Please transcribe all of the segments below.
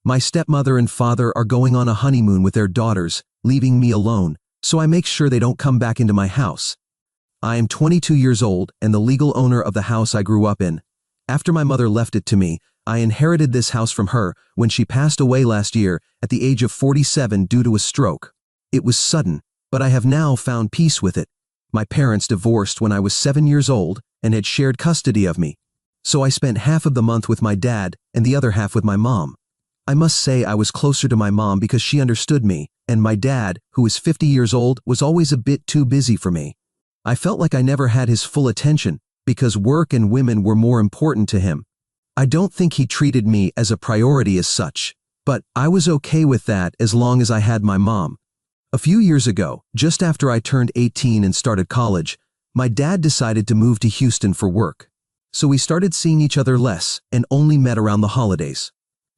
My stepmother and father are going on a honeymoon with their daughters, leaving me alone, so I make sure they don't come back into my house. I am 22 years old and the legal owner of the house I grew up in. After my mother left it to me, I inherited this house from her when she passed away last year at the age of 47 due to a stroke. It was sudden, but I have now found peace with it. My parents divorced when I was 7 years old and had shared custody of me. So I spent half of the month with my dad and the other half with my mom. I must say I was closer to my mom because she understood me, and my dad, who is 50 years old, was always a bit too busy for me. I felt like I never had his full attention because work and women were more important to him. I don't think he treated me as a priority as such, but I was okay with that as long as I had my mom. A few years ago, just after I turned 18 and started college, my dad decided to move to Houston for work. So we started seeing each other less and only met around the holidays.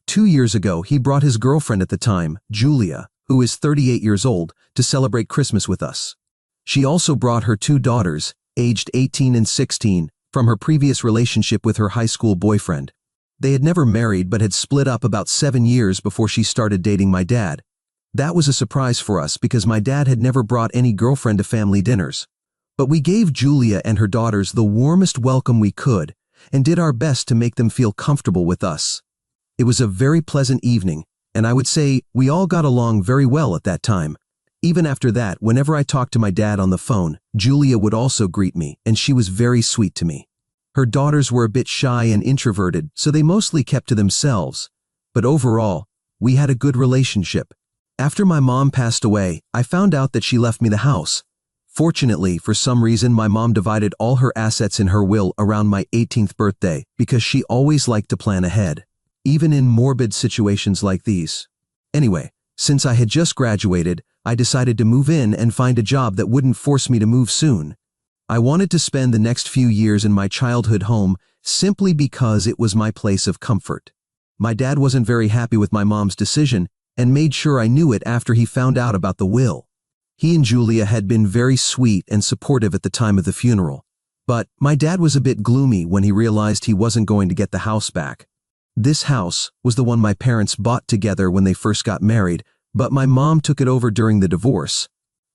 2 years ago, he brought his girlfriend at the time, Julia, who is 38 years old, to celebrate Christmas with us. She also brought her 2 daughters, aged 18 and 16, from her previous relationship with her high school boyfriend. They had never married but had split up about 7 years before she started dating my dad. That was a surprise for us because my dad had never brought any girlfriend to family dinners. But we gave Julia and her daughters the warmest welcome we could and did our best to make them feel comfortable with us. It was a very pleasant evening, and I would say we all got along very well at that time. Even after that, whenever I talked to my dad on the phone, Julia would also greet me, and she was very sweet to me. Her daughters were a bit shy and introverted, so they mostly kept to themselves. But overall, we had a good relationship. After my mom passed away, I found out that she left me the house. Fortunately, for some reason, my mom divided all her assets in her will around my 18th birthday because she always liked to plan ahead, even in morbid situations like these. Anyway, since I had just graduated, I decided to move in and find a job that wouldn't force me to move soon. I wanted to spend the next few years in my childhood home simply because it was my place of comfort. My dad wasn't very happy with my mom's decision and made sure I knew it after he found out about the will. He and Julia had been very sweet and supportive at the time of the funeral, but my dad was a bit gloomy when he realized he wasn't going to get the house back. This house was the one my parents bought together when they first got married, but my mom took it over during the divorce.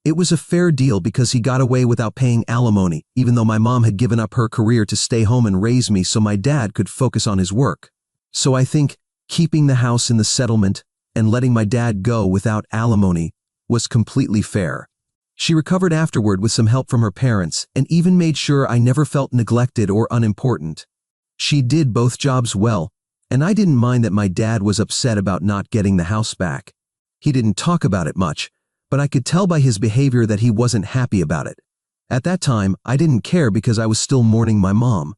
It was a fair deal because he got away without paying alimony, even though my mom had given up her career to stay home and raise me so my dad could focus on his work. So I think keeping the house in the settlement and letting my dad go without alimony was completely fair. She recovered afterward with some help from her parents and even made sure I never felt neglected or unimportant. She did both jobs well, and I didn't mind that my dad was upset about not getting the house back. He didn't talk about it much, but I could tell by his behavior that he wasn't happy about it. At that time, I didn't care because I was still mourning my mom,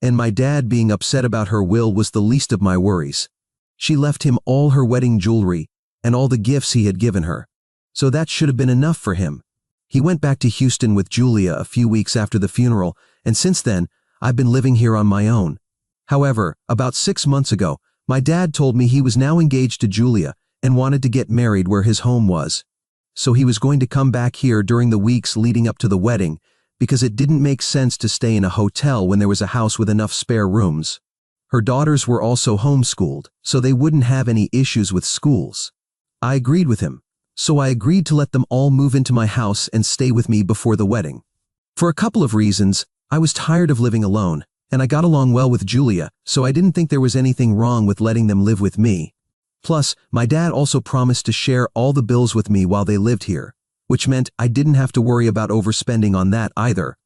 and my dad being upset about her will was the least of my worries. She left him all her wedding jewelry and all the gifts he had given her, so that should have been enough for him. He went back to Houston with Julia a few weeks after the funeral, and since then, I've been living here on my own. However, about 6 months ago, my dad told me he was now engaged to Julia and wanted to get married where his home was. So he was going to come back here during the weeks leading up to the wedding because it didn't make sense to stay in a hotel when there was a house with enough spare rooms. Her daughters were also homeschooled, so they wouldn't have any issues with schools. I agreed with him, so I agreed to let them all move into my house and stay with me before the wedding. For a couple of reasons, I was tired of living alone, and I got along well with Julia, so I didn't think there was anything wrong with letting them live with me. Plus, my dad also promised to share all the bills with me while they lived here, which meant I didn't have to worry about overspending on that either.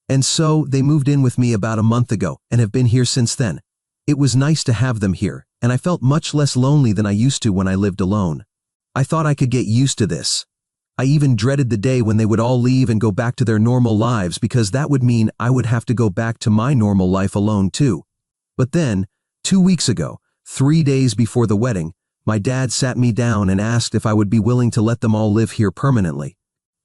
And so they moved in with me about a month ago and have been here since then. It was nice to have them here, and I felt much less lonely than I used to when I lived alone. I thought I could get used to this. I even dreaded the day when they would all leave and go back to their normal lives because that would mean I would have to go back to my normal life alone too. But then, 2 weeks ago, 3 days before the wedding, my dad sat me down and asked if I would be willing to let them all live here permanently.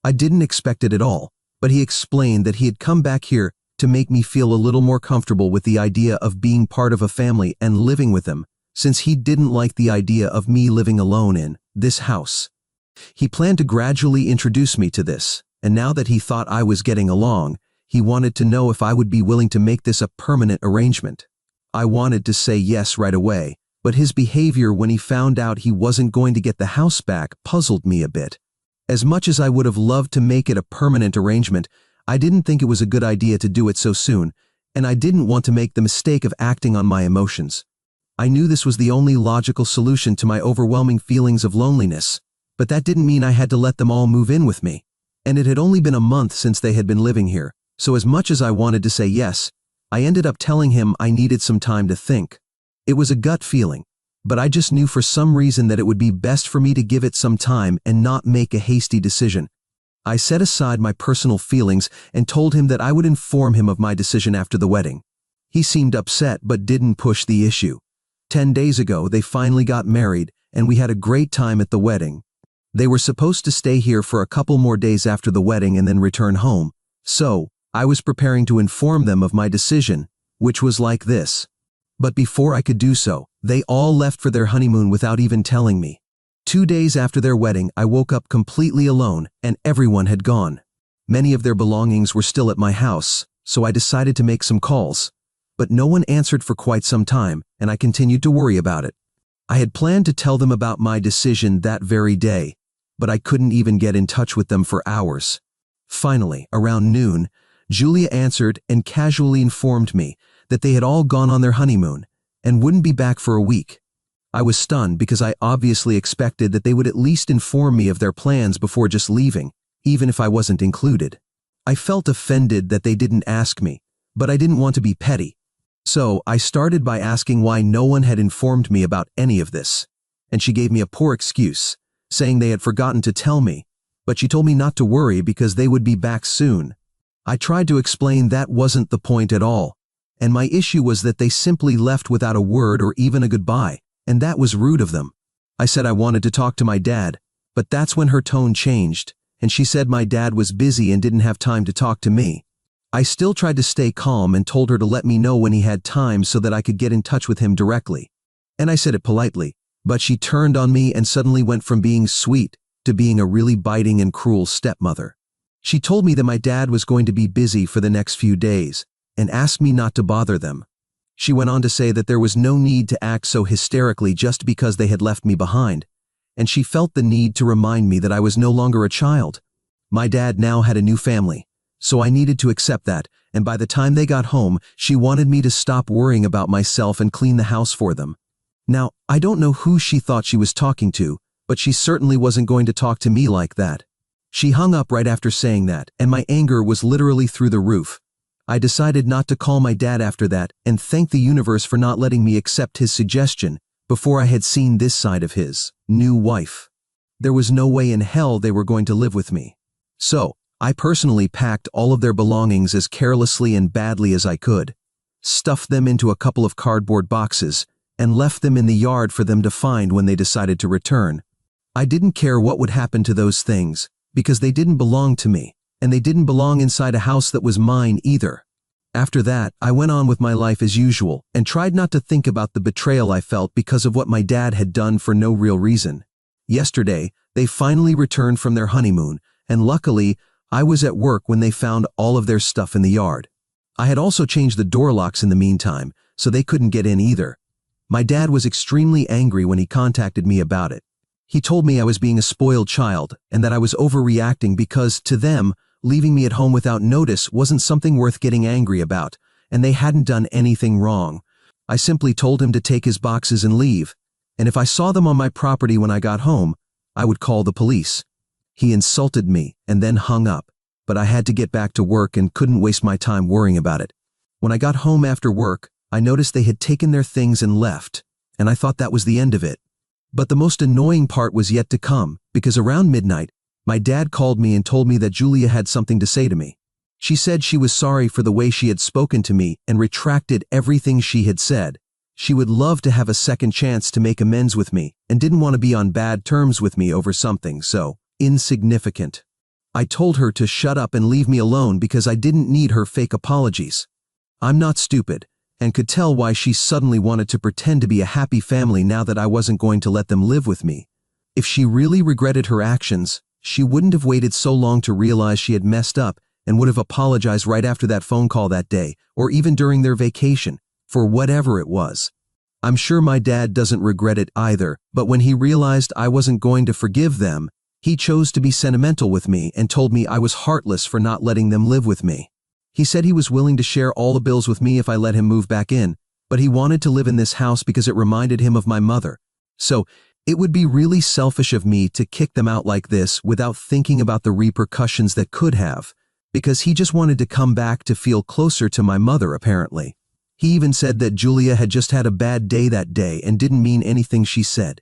I didn't expect it at all, but he explained that he had come back here to make me feel a little more comfortable with the idea of being part of a family and living with them, since he didn't like the idea of me living alone in this house. He planned to gradually introduce me to this, and now that he thought I was getting along, he wanted to know if I would be willing to make this a permanent arrangement. I wanted to say yes right away, but his behavior when he found out he wasn't going to get the house back puzzled me a bit. As much as I would have loved to make it a permanent arrangement, I didn't think it was a good idea to do it so soon, and I didn't want to make the mistake of acting on my emotions. I knew this was the only logical solution to my overwhelming feelings of loneliness, but that didn't mean I had to let them all move in with me. And it had only been a month since they had been living here, so as much as I wanted to say yes, I ended up telling him I needed some time to think. It was a gut feeling, but I just knew for some reason that it would be best for me to give it some time and not make a hasty decision. I set aside my personal feelings and told him that I would inform him of my decision after the wedding. He seemed upset but didn't push the issue. 10 days ago, they finally got married, and we had a great time at the wedding. They were supposed to stay here for a couple more days after the wedding and then return home, so I was preparing to inform them of my decision, which was like this. But before I could do so, they all left for their honeymoon without even telling me. 2 days after their wedding, I woke up completely alone, and everyone had gone. Many of their belongings were still at my house, so I decided to make some calls. But no one answered for quite some time, and I continued to worry about it. I had planned to tell them about my decision that very day, but I couldn't even get in touch with them for hours. Finally, around noon, Julia answered and casually informed me that they had all gone on their honeymoon and wouldn't be back for a week. I was stunned because I obviously expected that they would at least inform me of their plans before just leaving, even if I wasn't included. I felt offended that they didn't ask me, but I didn't want to be petty. So I started by asking why no one had informed me about any of this, and she gave me a poor excuse, saying they had forgotten to tell me, but she told me not to worry because they would be back soon. I tried to explain that wasn't the point at all, and my issue was that they simply left without a word or even a goodbye, and that was rude of them. I said I wanted to talk to my dad, but that's when her tone changed, and she said my dad was busy and didn't have time to talk to me. I still tried to stay calm and told her to let me know when he had time so that I could get in touch with him directly. And I said it politely, but she turned on me and suddenly went from being sweet to being a really biting and cruel stepmother. She told me that my dad was going to be busy for the next few days and asked me not to bother them. She went on to say that there was no need to act so hysterically just because they had left me behind, and she felt the need to remind me that I was no longer a child. My dad now had a new family, so I needed to accept that, and by the time they got home, she wanted me to stop worrying about myself and clean the house for them. Now, I don't know who she thought she was talking to, but she certainly wasn't going to talk to me like that. She hung up right after saying that, and my anger was literally through the roof. I decided not to call my dad after that and thanked the universe for not letting me accept his suggestion before I had seen this side of his new wife. There was no way in hell they were going to live with me. So, I personally packed all of their belongings as carelessly and badly as I could, stuffed them into a couple of cardboard boxes, and left them in the yard for them to find when they decided to return. I didn't care what would happen to those things, because they didn't belong to me, and they didn't belong inside a house that was mine either. After that, I went on with my life as usual, and tried not to think about the betrayal I felt because of what my dad had done for no real reason. Yesterday, they finally returned from their honeymoon, and luckily, I was at work when they found all of their stuff in the yard. I had also changed the door locks in the meantime, so they couldn't get in either. My dad was extremely angry when he contacted me about it. He told me I was being a spoiled child and that I was overreacting because, to them, leaving me at home without notice wasn't something worth getting angry about, and they hadn't done anything wrong. I simply told him to take his boxes and leave, and if I saw them on my property when I got home, I would call the police. He insulted me and then hung up, but I had to get back to work and couldn't waste my time worrying about it. When I got home after work, I noticed they had taken their things and left, and I thought that was the end of it. But the most annoying part was yet to come, because around midnight, my dad called me and told me that Julia had something to say to me. She said she was sorry for the way she had spoken to me and retracted everything she had said. She would love to have a second chance to make amends with me and didn't want to be on bad terms with me over something so insignificant. I told her to shut up and leave me alone because I didn't need her fake apologies. I'm not stupid, and could tell why she suddenly wanted to pretend to be a happy family now that I wasn't going to let them live with me. If she really regretted her actions, she wouldn't have waited so long to realize she had messed up and would have apologized right after that phone call that day, or even during their vacation, for whatever it was. I'm sure my dad doesn't regret it either, but when he realized I wasn't going to forgive them, he chose to be sentimental with me and told me I was heartless for not letting them live with me. He said he was willing to share all the bills with me if I let him move back in, but he wanted to live in this house because it reminded him of my mother. So, it would be really selfish of me to kick them out like this without thinking about the repercussions that could have, because he just wanted to come back to feel closer to my mother apparently. He even said that Julia had just had a bad day that day and didn't mean anything she said.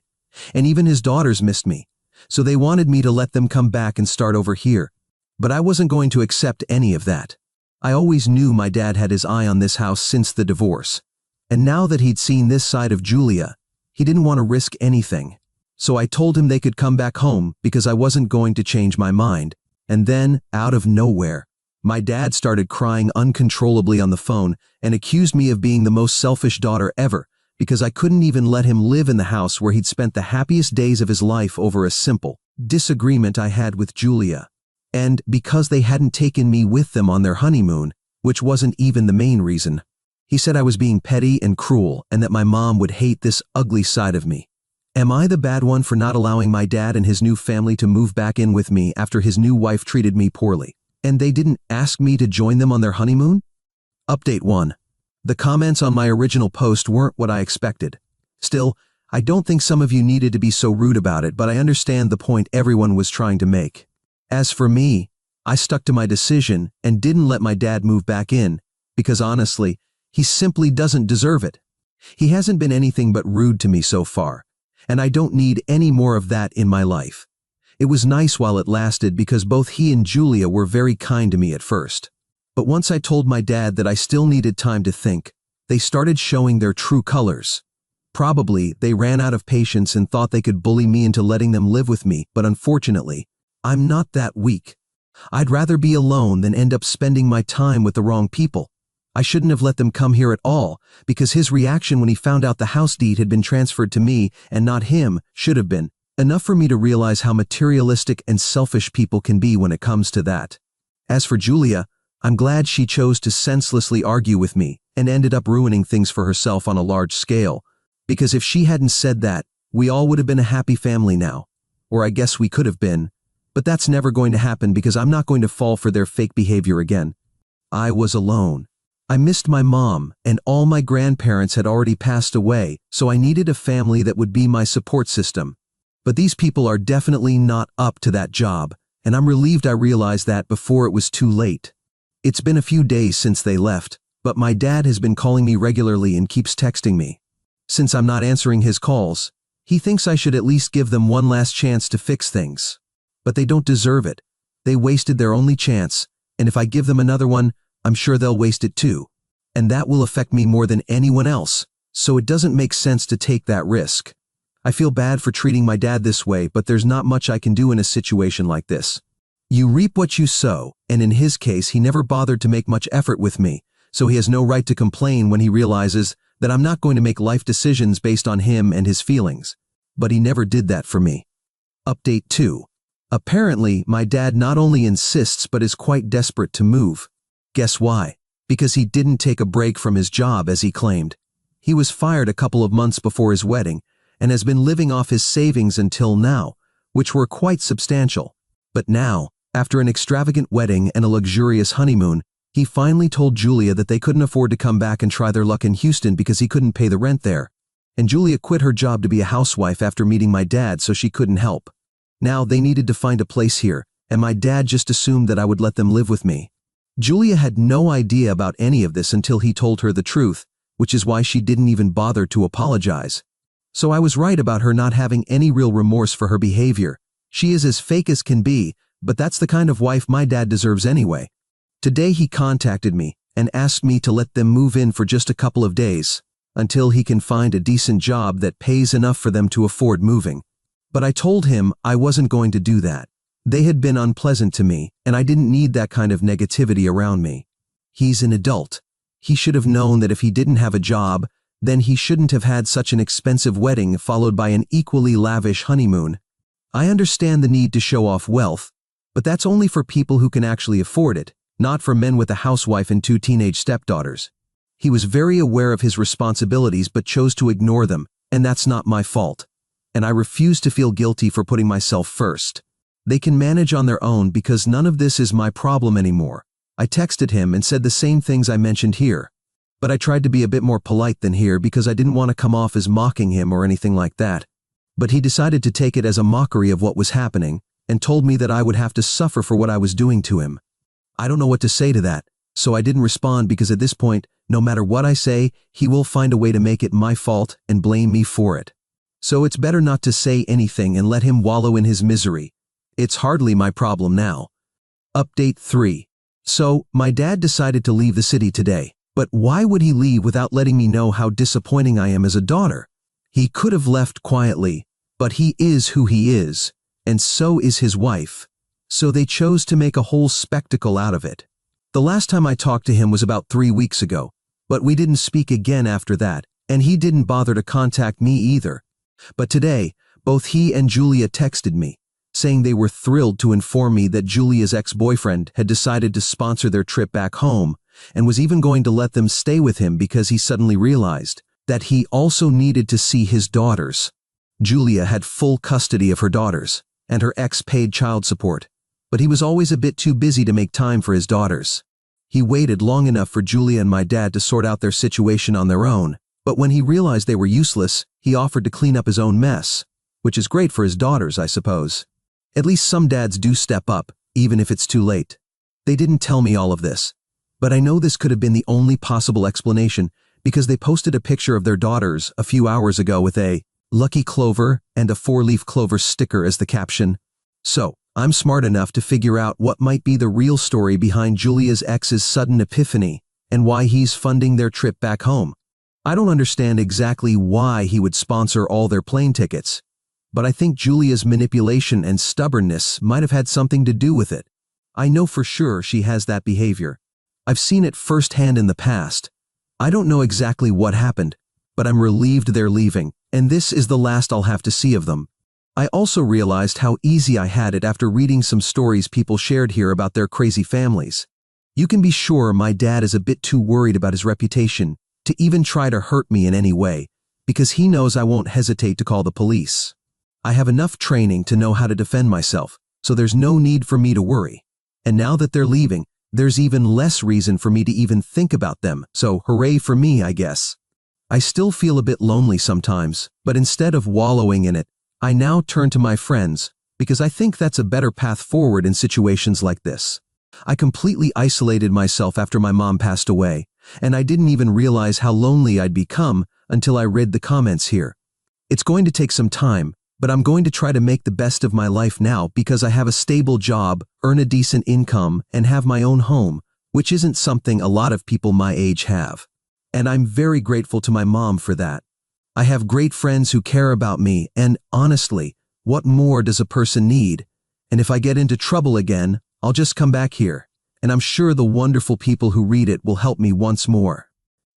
And even his daughters missed me, so they wanted me to let them come back and start over here. But I wasn't going to accept any of that. I always knew my dad had his eye on this house since the divorce. And now that he'd seen this side of Julia, he didn't want to risk anything. So I told him they could come back home because I wasn't going to change my mind. And then, out of nowhere, my dad started crying uncontrollably on the phone and accused me of being the most selfish daughter ever because I couldn't even let him live in the house where he'd spent the happiest days of his life over a simple disagreement I had with Julia. And because they hadn't taken me with them on their honeymoon, which wasn't even the main reason. He said I was being petty and cruel and that my mom would hate this ugly side of me. Am I the bad one for not allowing my dad and his new family to move back in with me after his new wife treated me poorly? And they didn't ask me to join them on their honeymoon? Update 1. The comments on my original post weren't what I expected. Still, I don't think some of you needed to be so rude about it, but I understand the point everyone was trying to make. As for me, I stuck to my decision and didn't let my dad move back in, because honestly, he simply doesn't deserve it. He hasn't been anything but rude to me so far, and I don't need any more of that in my life. It was nice while it lasted because both he and Julia were very kind to me at first. But once I told my dad that I still needed time to think, they started showing their true colors. Probably they ran out of patience and thought they could bully me into letting them live with me, but unfortunately, I'm not that weak. I'd rather be alone than end up spending my time with the wrong people. I shouldn't have let them come here at all, because his reaction when he found out the house deed had been transferred to me and not him should have been enough for me to realize how materialistic and selfish people can be when it comes to that. As for Julia, I'm glad she chose to senselessly argue with me and ended up ruining things for herself on a large scale, because if she hadn't said that, we all would have been a happy family now. Or I guess we could have been, but that's never going to happen because I'm not going to fall for their fake behavior again. I was alone. I missed my mom, and all my grandparents had already passed away, so I needed a family that would be my support system. But these people are definitely not up to that job, and I'm relieved I realized that before it was too late. It's been a few days since they left, but my dad has been calling me regularly and keeps texting me. Since I'm not answering his calls, he thinks I should at least give them one last chance to fix things. But they don't deserve it. They wasted their only chance, and if I give them another one, I'm sure they'll waste it too. And that will affect me more than anyone else, so it doesn't make sense to take that risk. I feel bad for treating my dad this way, but there's not much I can do in a situation like this. You reap what you sow, and in his case he never bothered to make much effort with me, so he has no right to complain when he realizes that I'm not going to make life decisions based on him and his feelings. But he never did that for me. Update 2. Apparently, my dad not only insists but is quite desperate to move. Guess why? Because he didn't take a break from his job as he claimed. He was fired a couple of months before his wedding and has been living off his savings until now, which were quite substantial. But now, after an extravagant wedding and a luxurious honeymoon, he finally told Julia that they couldn't afford to come back and try their luck in Houston because he couldn't pay the rent there. And Julia quit her job to be a housewife after meeting my dad, so she couldn't help. Now they needed to find a place here, and my dad just assumed that I would let them live with me. Julia had no idea about any of this until he told her the truth, which is why she didn't even bother to apologize. So I was right about her not having any real remorse for her behavior. She is as fake as can be, but that's the kind of wife my dad deserves anyway. Today he contacted me and asked me to let them move in for just a couple of days, until he can find a decent job that pays enough for them to afford moving. But I told him I wasn't going to do that. They had been unpleasant to me, and I didn't need that kind of negativity around me. He's an adult. He should have known that if he didn't have a job, then he shouldn't have had such an expensive wedding followed by an equally lavish honeymoon. I understand the need to show off wealth, but that's only for people who can actually afford it, not for men with a housewife and 2 teenage stepdaughters. He was very aware of his responsibilities but chose to ignore them, and that's not my fault. And I refuse to feel guilty for putting myself first. They can manage on their own because none of this is my problem anymore. I texted him and said the same things I mentioned here. But I tried to be a bit more polite than here because I didn't want to come off as mocking him or anything like that. But he decided to take it as a mockery of what was happening and told me that I would have to suffer for what I was doing to him. I don't know what to say to that, so I didn't respond because at this point, no matter what I say, he will find a way to make it my fault and blame me for it. So it's better not to say anything and let him wallow in his misery. It's hardly my problem now. Update 3. So, my dad decided to leave the city today. But why would he leave without letting me know how disappointing I am as a daughter? He could have left quietly, but he is who he is, and so is his wife. So they chose to make a whole spectacle out of it. The last time I talked to him was about 3 weeks ago, but we didn't speak again after that, and he didn't bother to contact me either. But today, both he and Julia texted me, saying they were thrilled to inform me that Julia's ex-boyfriend had decided to sponsor their trip back home, and was even going to let them stay with him because he suddenly realized that he also needed to see his daughters. Julia had full custody of her daughters, and her ex paid child support, but he was always a bit too busy to make time for his daughters. He waited long enough for Julia and my dad to sort out their situation on their own, but when he realized they were useless, he offered to clean up his own mess, which is great for his daughters, I suppose. At least some dads do step up, even if it's too late. They didn't tell me all of this, but I know this could have been the only possible explanation because they posted a picture of their daughters a few hours ago with a lucky clover and a 4-leaf clover sticker as the caption. So, I'm smart enough to figure out what might be the real story behind Julia's ex's sudden epiphany and why he's funding their trip back home. I don't understand exactly why he would sponsor all their plane tickets, but I think Julia's manipulation and stubbornness might have had something to do with it. I know for sure she has that behavior. I've seen it firsthand in the past. I don't know exactly what happened, but I'm relieved they're leaving, and this is the last I'll have to see of them. I also realized how easy I had it after reading some stories people shared here about their crazy families. You can be sure my dad is a bit too worried about his reputation to even try to hurt me in any way, because he knows I won't hesitate to call the police. I have enough training to know how to defend myself, so there's no need for me to worry. And now that they're leaving, there's even less reason for me to even think about them, so hooray for me, I guess. I still feel a bit lonely sometimes, but instead of wallowing in it, I now turn to my friends, because I think that's a better path forward in situations like this. I completely isolated myself after my mom passed away, and I didn't even realize how lonely I'd become until I read the comments here. It's going to take some time, but I'm going to try to make the best of my life now because I have a stable job, earn a decent income, and have my own home, which isn't something a lot of people my age have. And I'm very grateful to my mom for that. I have great friends who care about me, and honestly, what more does a person need? And if I get into trouble again, I'll just come back here, and I'm sure the wonderful people who read it will help me once more.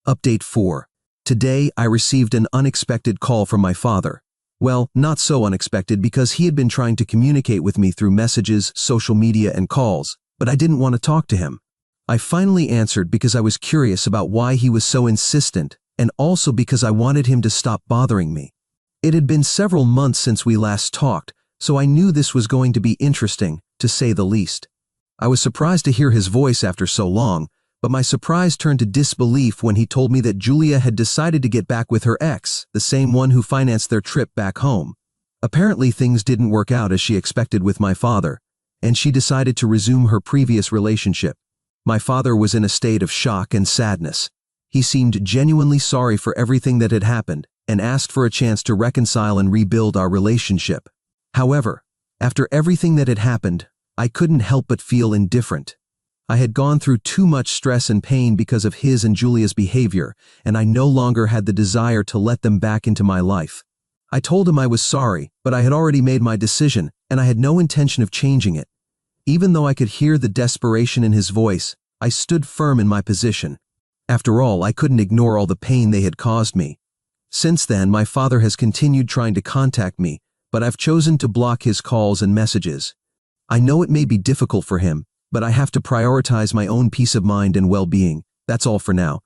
Update 4. Today I received an unexpected call from my father. Well, not so unexpected because he had been trying to communicate with me through messages, social media, and calls, but I didn't want to talk to him. I finally answered because I was curious about why he was so insistent, and also because I wanted him to stop bothering me. It had been several months since we last talked, so I knew this was going to be interesting, to say the least. I was surprised to hear his voice after so long, but my surprise turned to disbelief when he told me that Julia had decided to get back with her ex, the same one who financed their trip back home. Apparently things didn't work out as she expected with my father, and she decided to resume her previous relationship. My father was in a state of shock and sadness. He seemed genuinely sorry for everything that had happened and asked for a chance to reconcile and rebuild our relationship. However, after everything that had happened, I couldn't help but feel indifferent. I had gone through too much stress and pain because of his and Julia's behavior, and I no longer had the desire to let them back into my life. I told him I was sorry, but I had already made my decision, and I had no intention of changing it. Even though I could hear the desperation in his voice, I stood firm in my position. After all, I couldn't ignore all the pain they had caused me. Since then, my father has continued trying to contact me, but I've chosen to block his calls and messages. I know it may be difficult for him, but I have to prioritize my own peace of mind and well-being. That's all for now.